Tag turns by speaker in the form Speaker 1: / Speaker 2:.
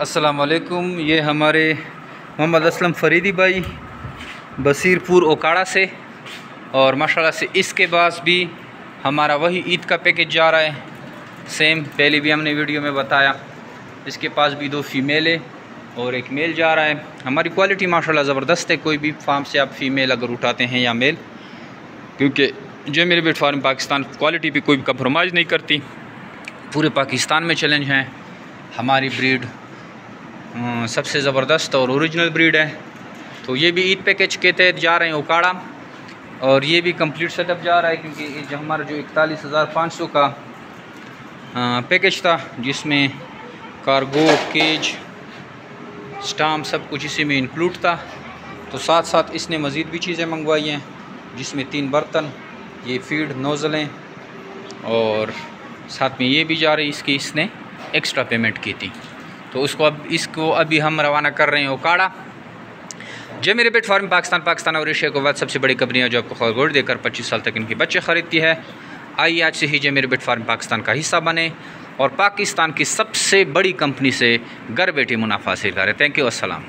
Speaker 1: अस्सलाम वालेकुम। ये हमारे मोहम्मद असलम फरीदी भाई बसीरपुर ओकाड़ा से, और माशाल्लाह से इसके पास भी हमारा वही ईद का पैकेज जा रहा है। सेम पहले भी हमने वीडियो में बताया, इसके पास भी 2 फीमेल है और 1 मेल जा रहा है। हमारी क्वालिटी माशाल्लाह ज़बरदस्त है। कोई भी फार्म से आप फीमेल अगर उठाते हैं या मेल, क्योंकि जो मेरे बेट फार्म पाकिस्तान क्वालिटी पे कोई कंप्रोमाइज़ नहीं करती, पूरे पाकिस्तान में चैलेंज हैं। हमारी ब्रीड सबसे ज़बरदस्त और ओरिजिनल ब्रीड है। तो ये भी ईद पैकेज के तहत जा रहे हैं ओकाड़ा, और ये भी कंप्लीट सेटअप जा रहा है, क्योंकि जो हमारा जो 41,500 का पैकेज था, जिसमें कार्गो, केज, स्टाम्प सब कुछ इसी में इंक्लूड था। तो साथ साथ इसने मज़ीद भी चीज़ें मंगवाई हैं, जिसमें 3 बर्तन, ये फीड नोज़लें, और साथ में ये भी जा रही, इसकी इसने एक्स्ट्रा पेमेंट की थी। तो इसको अभी हम रवाना कर रहे हैं ओकाड़ा। जो मेरे पेट फार्म पाकिस्तान और एशिया को बाद सबसे बड़ी कंपनियाँ जो आपको खरगोश देकर 25 साल तक इनके बच्चे ख़रीदती है। आइए आज से ही जो मेरे पेट फार्म पाकिस्तान का हिस्सा बने और पाकिस्तान की सबसे बड़ी कंपनी से घर बैठे मुनाफा हासिल करें। थैंक यू, अस्सलाम।